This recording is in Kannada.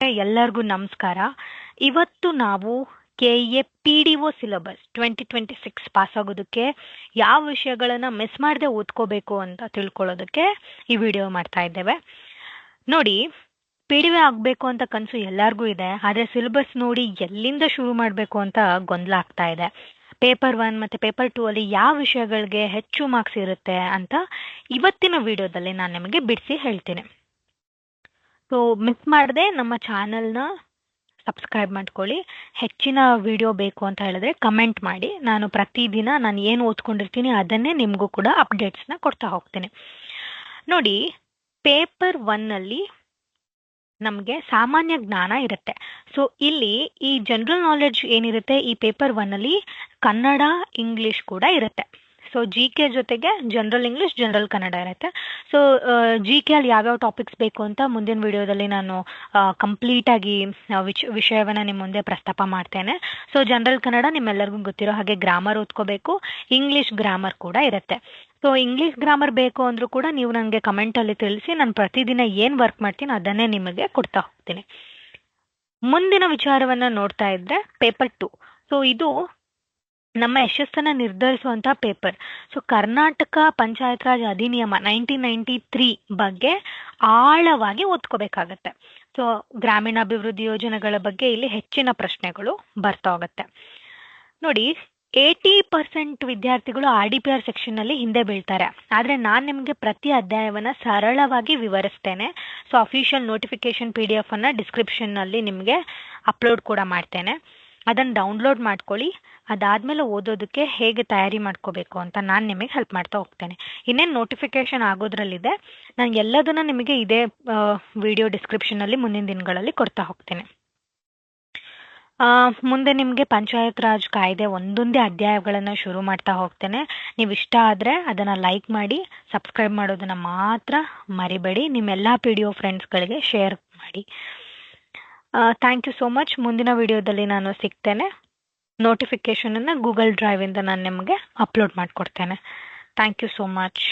ಎಲ್ಲರಿಗೂ ನಮಸ್ಕಾರ. ಇವತ್ತು ನಾವು KA PDO ಸಿಲೆಬಸ್ 2026 ಪಾಸ್ ಆಗೋದಕ್ಕೆ ಯಾವ ವಿಷಯಗಳನ್ನು ಮಿಸ್ ಮಾಡದೆ ಓದ್ಕೋಬೇಕು ಅಂತ ತಿಳ್ಕೊಳ್ಳೋದಕ್ಕೆ ಈ ವಿಡಿಯೋ ಮಾಡ್ತಾ ಇದ್ದೇವೆ. ನೋಡಿ, PDO ಆಗಬೇಕು ಅಂತ ಕನಸು ಎಲ್ಲರಿಗೂ ಇದೆ, ಆದರೆ ಸಿಲೆಬಸ್ ನೋಡಿ ಎಲ್ಲಿಂದ ಶುರು ಮಾಡಬೇಕು ಅಂತ ಗೊಂದಲ ಆಗ್ತಾ ಇದೆ. ಪೇಪರ್ 1 ಮತ್ತು ಪೇಪರ್ 2 ಅಲ್ಲಿ ಯಾವ ವಿಷಯಗಳಿಗೆ ಹೆಚ್ಚು ಮಾರ್ಕ್ಸ್ ಇರುತ್ತೆ ಅಂತ ಇವತ್ತಿನ ವಿಡಿಯೋದಲ್ಲಿ ನಾನು ನಿಮಗೆ ಬಿಡಿಸಿ ಹೇಳ್ತೀನಿ. ಸೊ ಮಿಸ್ ಮಾಡದೆ ನಮ್ಮ ಚಾನಲ್ನ ಸಬ್ಸ್ಕ್ರೈಬ್ ಮಾಡ್ಕೊಳ್ಳಿ. ಹೆಚ್ಚಿನ ವಿಡಿಯೋ ಬೇಕು ಅಂತ ಹೇಳಿದ್ರೆ ಕಮೆಂಟ್ ಮಾಡಿ. ನಾನು ಪ್ರತಿದಿನ ನಾನು ಏನು ಓದ್ಕೊಂಡಿರ್ತೀನಿ ಅದನ್ನೇ ನಿಮಗೂ ಕೂಡ ಅಪ್ಡೇಟ್ಸ್ನ ಕೊಡ್ತಾ ಹೋಗ್ತೀನಿ. ನೋಡಿ, ಪೇಪರ್ 1 ನಮಗೆ ಸಾಮಾನ್ಯ ಜ್ಞಾನ ಇರುತ್ತೆ. ಸೊ ಇಲ್ಲಿ ಈ ಜನರಲ್ ನಾಲೆಡ್ಜ್ ಏನಿರುತ್ತೆ, ಈ ಪೇಪರ್ 1 ಕನ್ನಡ ಇಂಗ್ಲಿಷ್ ಕೂಡ ಇರುತ್ತೆ. ಸೊ GK ಜೊತೆಗೆ ಜನರಲ್ ಇಂಗ್ಲಿಷ್ ಜನರಲ್ ಕನ್ನಡ ಇರುತ್ತೆ. ಸೊ GK ಅಲ್ಲಿ ಯಾವ್ಯಾವ ಟಾಪಿಕ್ಸ್ ಬೇಕು ಅಂತ ಮುಂದಿನ ವಿಡಿಯೋದಲ್ಲಿ ನಾನು ಕಂಪ್ಲೀಟಾಗಿ ವಿಷಯವನ್ನು ನಿಮ್ಮ ಮುಂದೆ ಪ್ರಸ್ತಾಪ ಮಾಡ್ತೇನೆ. ಸೊ ಜನರಲ್ ಕನ್ನಡ ನಿಮ್ಮೆಲ್ಲರಿಗೂ ಗೊತ್ತಿರೋ ಹಾಗೆ ಗ್ರಾಮರ್ ಓದ್ಕೋಬೇಕು. ಇಂಗ್ಲಿಷ್ ಗ್ರಾಮರ್ ಕೂಡ ಇರುತ್ತೆ. ಸೊ ಇಂಗ್ಲಿಷ್ ಗ್ರಾಮರ್ ಬೇಕು ಅಂದರೂ ಕೂಡ ನೀವು ನನಗೆ ಕಮೆಂಟಲ್ಲಿ ತಿಳಿಸಿ. ನಾನು ಪ್ರತಿದಿನ ಏನು ವರ್ಕ್ ಮಾಡ್ತೀನಿ ಅದನ್ನೇ ನಿಮಗೆ ಕೊಡ್ತಾ ಹೋಗ್ತೀನಿ. ಮುಂದಿನ ವಿಚಾರವನ್ನು ನೋಡ್ತಾ ಇದ್ರೆ ಪೇಪರ್ 2. ಸೊ ಇದು ನಮ್ಮ ಯಶಸ್ಸನ್ನು ನಿರ್ಧರಿಸುವಂಥ ಪೇಪರ್. ಸೊ ಕರ್ನಾಟಕ ಪಂಚಾಯತ್ ರಾಜ್ ಅಧಿನಿಯಮ 1993 ಬಗ್ಗೆ ಆಳವಾಗಿ ಓದ್ಕೋಬೇಕಾಗತ್ತೆ. ಸೊ ಗ್ರಾಮೀಣಾಭಿವೃದ್ಧಿ ಯೋಜನೆಗಳ ಬಗ್ಗೆ ಇಲ್ಲಿ ಹೆಚ್ಚಿನ ಪ್ರಶ್ನೆಗಳು ಬರ್ತಾ ಹೋಗುತ್ತೆ. ನೋಡಿ, 80% ವಿದ್ಯಾರ್ಥಿಗಳು RDPR ಸೆಕ್ಷನ್ನಲ್ಲಿ ಹಿಂದೆ ಬೀಳ್ತಾರೆ. ಆದರೆ ನಾನು ನಿಮಗೆ ಪ್ರತಿ ಅಧ್ಯಾಯವನ್ನು ಸರಳವಾಗಿ ವಿವರಿಸ್ತೇನೆ. ಸೊ ಅಫಿಷಿಯಲ್ ನೋಟಿಫಿಕೇಶನ್ PDF ಅನ್ನು ಡಿಸ್ಕ್ರಿಪ್ಷನ್ನಲ್ಲಿ ನಿಮಗೆ ಅಪ್ಲೋಡ್ ಕೂಡ ಮಾಡ್ತೇನೆ. ಅದನ್ನು ಡೌನ್ಲೋಡ್ ಮಾಡ್ಕೊಳ್ಳಿ. ಅದಾದಮೇಲೆ ಓದೋದಕ್ಕೆ ಹೇಗೆ ತಯಾರಿ ಮಾಡ್ಕೋಬೇಕು ಅಂತ ನಾನು ನಿಮಗೆ ಹೆಲ್ಪ್ ಮಾಡ್ತಾ ಹೋಗ್ತೇನೆ. ಇನ್ನೇನು ನೋಟಿಫಿಕೇಶನ್ ಆಗೋದ್ರಲ್ಲಿದೆ. ನಾನು ಎಲ್ಲದನ್ನು ನಿಮಗೆ ಇದೇ ವಿಡಿಯೋ ಡಿಸ್ಕ್ರಿಪ್ಷನಲ್ಲಿ ಮುಂದಿನ ದಿನಗಳಲ್ಲಿ ಕೊಡ್ತಾ ಹೋಗ್ತೇನೆ. ಮುಂದೆ ನಿಮಗೆ ಪಂಚಾಯತ್ ರಾಜ್ ಕಾಯ್ದೆ ಒಂದೊಂದೇ ಅಧ್ಯಾಯಗಳನ್ನು ಶುರು ಮಾಡ್ತಾ ಹೋಗ್ತೇನೆ. ನೀವು ಇಷ್ಟ ಆದರೆ ಅದನ್ನು ಲೈಕ್ ಮಾಡಿ, ಸಬ್ಸ್ಕ್ರೈಬ್ ಮಾಡೋದನ್ನು ಮಾತ್ರ ಮರಿಬೇಡಿ. ನಿಮ್ಮೆಲ್ಲ PDO ಫ್ರೆಂಡ್ಸ್ಗಳಿಗೆ ಶೇರ್ ಮಾಡಿ. Thank you so much. ಮುಂದಿನ ವಿಡಿಯೋದಲ್ಲಿ ನಾನು ಸಿಗ್ತೇನೆ. ನೋಟಿಫಿಕೇಷನನ್ನು ಗೂಗಲ್ ಡ್ರೈವಿಂದ ನಾನು ನಿಮಗೆ ಅಪ್ಲೋಡ್ ಮಾಡಿಕೊಡ್ತೇನೆ. Thank you so much.